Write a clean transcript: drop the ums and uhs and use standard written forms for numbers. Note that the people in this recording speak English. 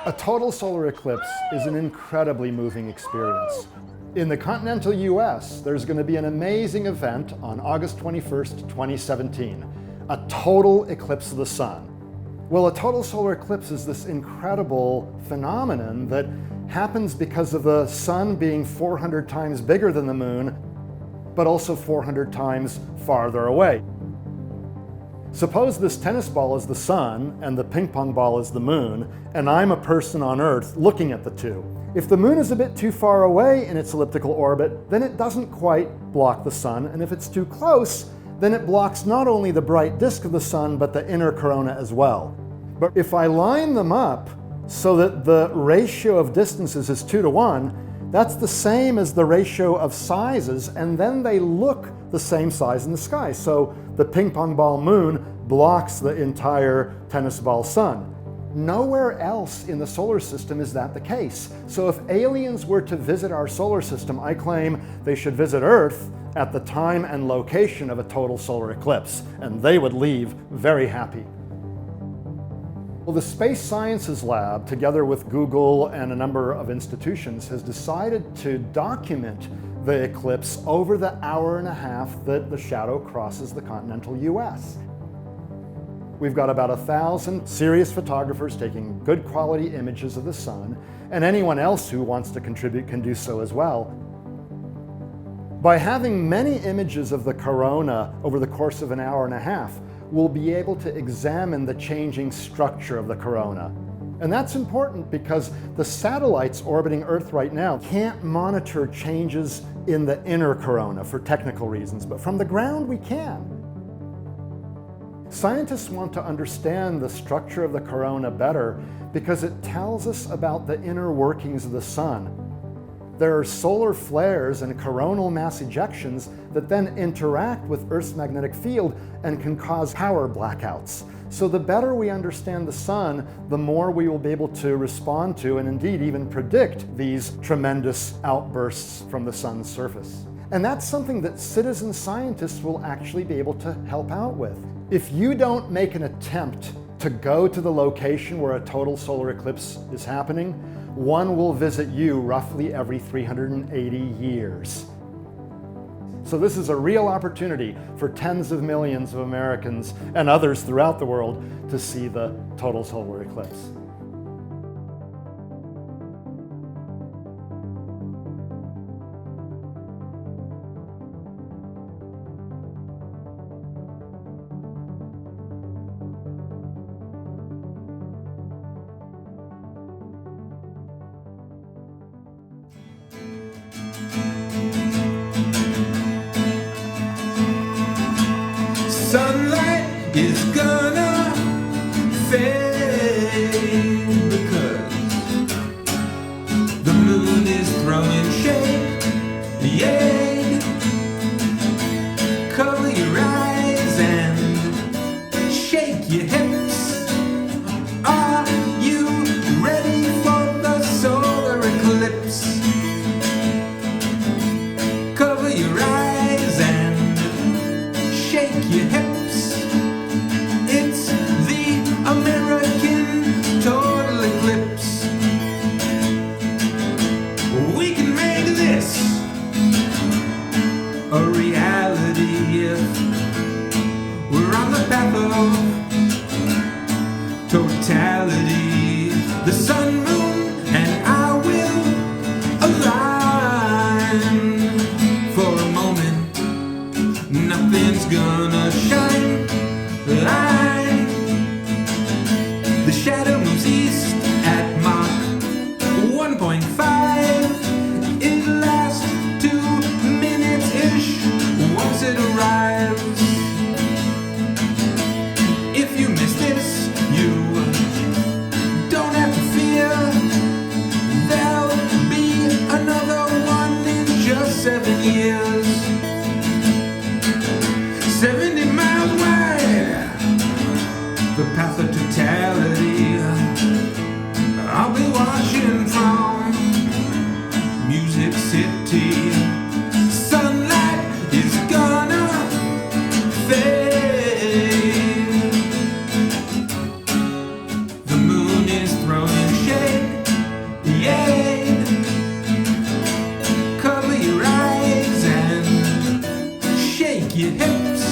A total solar eclipse is an incredibly moving experience. In the continental US, there's going to be an amazing event on August 21st, 2017, a total eclipse of the sun. Well, a total solar eclipse is this incredible phenomenon that happens because of the sun being 400 times bigger than the moon, but also 400 times farther away. Suppose this tennis ball is the sun and the ping pong ball is the moon, and I'm a person on Earth looking at the two. If the moon is a bit too far away in its elliptical orbit, then it doesn't quite block the sun, and if it's too close, then it blocks not only the bright disk of the sun, but the inner corona as well. But if I line them up so that the ratio of distances is 2 to 1, that's the same as the ratio of sizes, and then they look the same size in the sky. So the ping pong ball moon blocks the entire tennis ball sun. Nowhere else in the solar system is that the case. So if aliens were to visit our solar system, I claim they should visit Earth at the time and location of a total solar eclipse, and they would leave very happy. Well, the Space Sciences Lab, together with Google and a number of institutions, has decided to document the eclipse over the hour and a half that the shadow crosses the continental US. We've got about 1,000 serious photographers taking good quality images of the sun, and anyone else who wants to contribute can do so as well. By having many images of the corona over the course of an hour and a half, we'll be able to examine the changing structure of the corona. And that's important because the satellites orbiting Earth right now can't monitor changes in the inner corona for technical reasons, but from the ground we can. Scientists want to understand the structure of the corona better because it tells us about the inner workings of the sun. There are solar flares and coronal mass ejections that then interact with Earth's magnetic field and can cause power blackouts. So the better we understand the sun, the more we will be able to respond to and indeed even predict these tremendous outbursts from the sun's surface. And that's something that citizen scientists will actually be able to help out with. If you don't make an attempt to go to the location where a total solar eclipse is happening, one will visit you roughly every 380 years. So this is a real opportunity for tens of millions of Americans and others throughout the world to see the total solar eclipse. Sunlight is gonna fade because the moon is throwing shade. Yay! Cover your eyes and shake your hips. Are you ready for the solar eclipse? Cover your eyes and shake your hips. It's the American total eclipse. We can make this a reality if we're on the path of totality. The sun, moon, and I will align for a moment. Nothing's gonna shine. The shadow moves east at Mach 1.5. It lasts 2 minutes-ish once it arrives. If you miss this, you don't have to fear. There'll be another one in just 7 years. 70 miles wide, the path of totality. shake your hips.